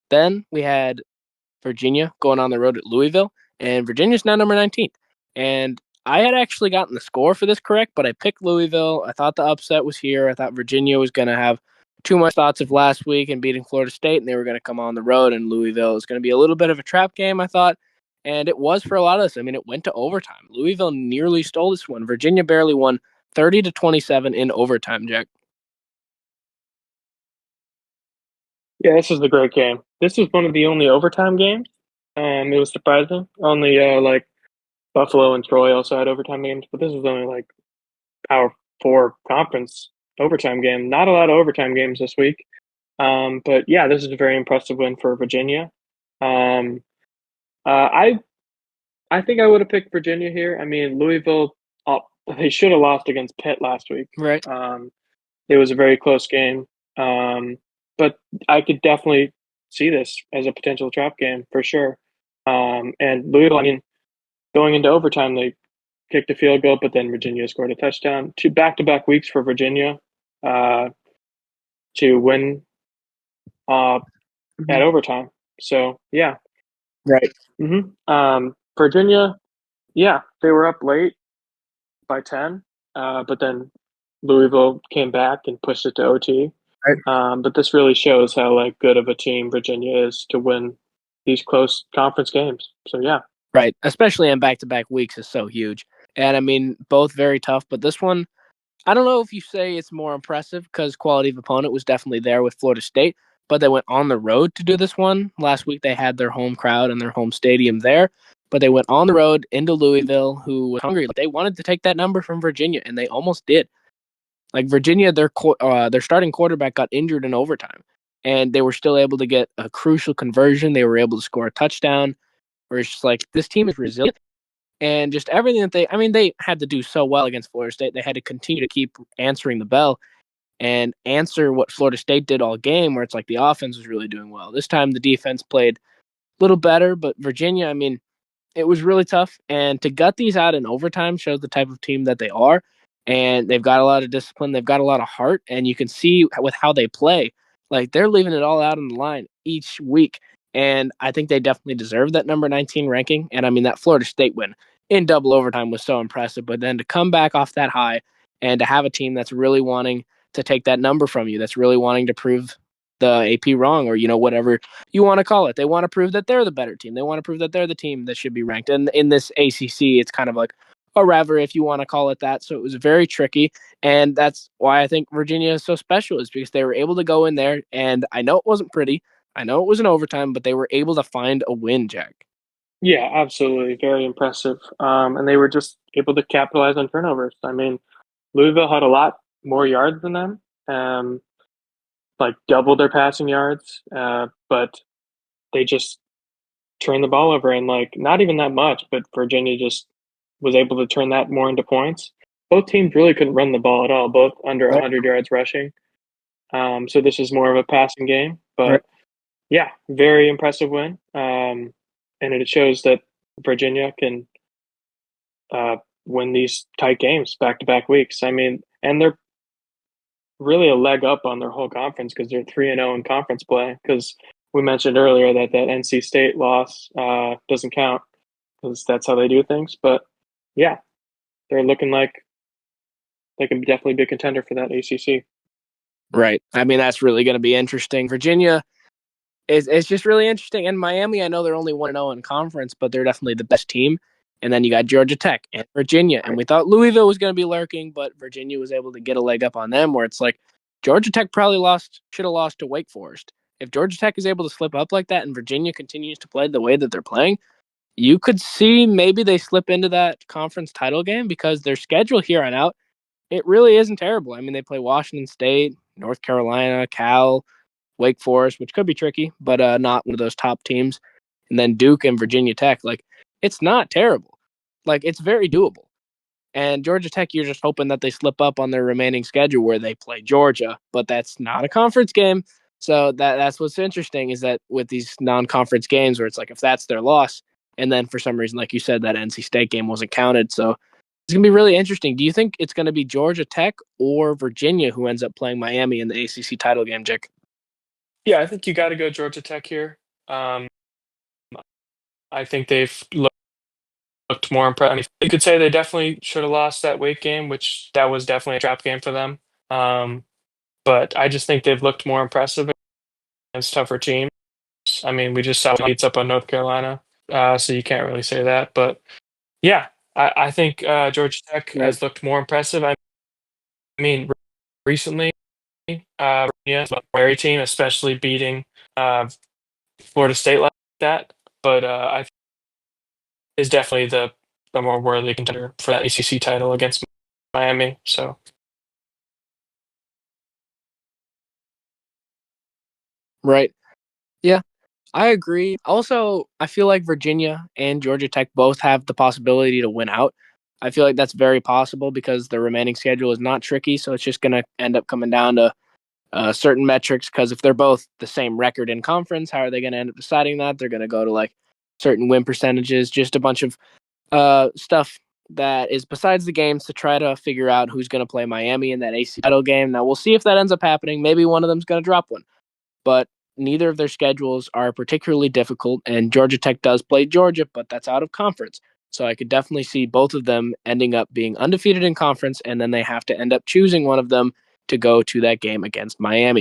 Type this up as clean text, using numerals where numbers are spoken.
Then we had Virginia going on the road at Louisville, and Virginia's now number 19th. And I had actually gotten the score for this correct, but I picked Louisville. I thought the upset was here. I thought Virginia was going to have too much thoughts of last week and beating Florida State, and they were going to come on the road, and Louisville was going to be a little bit of a trap game, I thought. And it was for a lot of us. I mean, it went to overtime. Louisville nearly stole this one. Virginia barely won 30-27 in overtime, Jack. Yeah, this is a great game. This was one of the only overtime games. It was surprising. Only like Buffalo and Troy also had overtime games, but this was only like Power Four conference overtime game. Not a lot of overtime games this week. But yeah, this is a very impressive win for Virginia. Um, I think I would have picked Virginia here. I mean, Louisville, they should have lost against Pitt last week. Right. It was a very close game. But I could definitely see this as a potential trap game for sure. And Louisville, I mean, going into overtime, they kicked a field goal, but then Virginia scored a touchdown. Two back-to-back weeks for Virginia to win at overtime. So, yeah. Right. Virginia, yeah, they were up late by 10, but then Louisville came back and pushed it to OT. Right. But this really shows how like good of a team Virginia is to win these close conference games. So yeah. Right. Especially in back-to-back weeks is so huge. And I mean, both very tough, but this one, I don't know if you say it's more impressive because quality of opponent was definitely there with Florida State, but they went on the road to do this one. Last week they had their home crowd and their home stadium there, but they went on the road into Louisville, who was hungry. They wanted to take that number from Virginia, and they almost did. Like Virginia, their starting quarterback got injured in overtime, and they were still able to get a crucial conversion. They were able to score a touchdown. Where it's just like this team is resilient. And just everything that they had to do so well against Florida State. They had to continue to keep answering the bell and answer what Florida State did all game, where it's like the offense was really doing well. This time the defense played a little better, but Virginia, I mean, it was really tough. And to gut these out in overtime shows the type of team that they are. And they've got a lot of discipline. They've got a lot of heart. And you can see with how they play, like they're leaving it all out on the line each week. And I think they definitely deserve that number 19 ranking. And I mean, that Florida State win in double overtime was so impressive. But then to come back off that high and to have a team that's really wanting to take that number from you, that's really wanting to prove the AP wrong, or, you know, whatever you want to call it. They want to prove that they're the better team. They want to prove that they're the team that should be ranked. And in this ACC, it's kind of like a rivalry, if you want to call it that. So it was very tricky. And that's why I think Virginia is so special, is because they were able to go in there. And I know it wasn't pretty. I know it was an overtime, but they were able to find a win, Jack. Yeah, absolutely. Very impressive. And they were just able to capitalize on turnovers. I mean, Louisville had a lot more yards than them, like double their passing yards, but they just turned the ball over, and like not even that much, but Virginia just was able to turn that more into points. Both teams really couldn't run the ball at all, both under Right. 100 yards rushing. So this is more of a passing game, Right. but yeah, very impressive win. And it shows that Virginia can win these tight games back to back weeks. I mean, and they're really a leg up on their whole conference because they're 3-0 in conference play. Because we mentioned earlier that NC State loss doesn't count because that's how they do things. But yeah, they're looking like they can definitely be a contender for that ACC. Right. I mean, that's really going to be interesting. Virginia it's just really interesting. And Miami, I know they're only 1-0 in conference, but they're definitely the best team. And then you got Georgia Tech and Virginia. And we thought Louisville was going to be lurking, but Virginia was able to get a leg up on them, where it's like Georgia Tech probably should have lost to Wake Forest. If Georgia Tech is able to slip up like that and Virginia continues to play the way that they're playing, you could see maybe they slip into that conference title game, because their schedule here on out, it really isn't terrible. I mean, they play Washington State, North Carolina, Cal, Wake Forest, which could be tricky, but not one of those top teams. And then Duke and Virginia Tech. Like, it's not terrible. Like, it's very doable. And Georgia Tech, you're just hoping that they slip up on their remaining schedule where they play Georgia, but that's not a conference game. So that's what's interesting, is that with these non-conference games where it's like if that's their loss, and then for some reason, like you said, that NC State game wasn't counted. So it's going to be really interesting. Do you think it's going to be Georgia Tech or Virginia who ends up playing Miami in the ACC title game, Jake? Yeah, I think you got to go Georgia Tech here. I think they've looked more impressive. I mean, you could say they definitely should have lost that Wake game, which that was definitely a trap game for them. But I just think they've looked more impressive against tougher teams. I mean, we just saw beats up on North Carolina, so you can't really say that. But yeah, I think Georgia Tech Right. has looked more impressive. I mean, recently, yeah, a wary team, especially beating uh, Florida State like that. But I think is definitely the more worthy contender for that ACC title against Miami. So Right. Yeah, I agree. Also, I feel like Virginia and Georgia Tech both have the possibility to win out. I feel like that's very possible because the remaining schedule is not tricky, so it's just going to end up coming down to certain metrics. Because if they're both the same record in conference, how are they going to end up deciding that? They're going to go to like certain win percentages, just a bunch of stuff that is besides the games to try to figure out who's going to play Miami in that AC title game. Now we'll see if that ends up happening. Maybe one of them's going to drop one, but neither of their schedules are particularly difficult. And Georgia Tech does play Georgia, but that's out of conference. So I could definitely see both of them ending up being undefeated in conference, and then they have to end up choosing one of them to go to that game against Miami.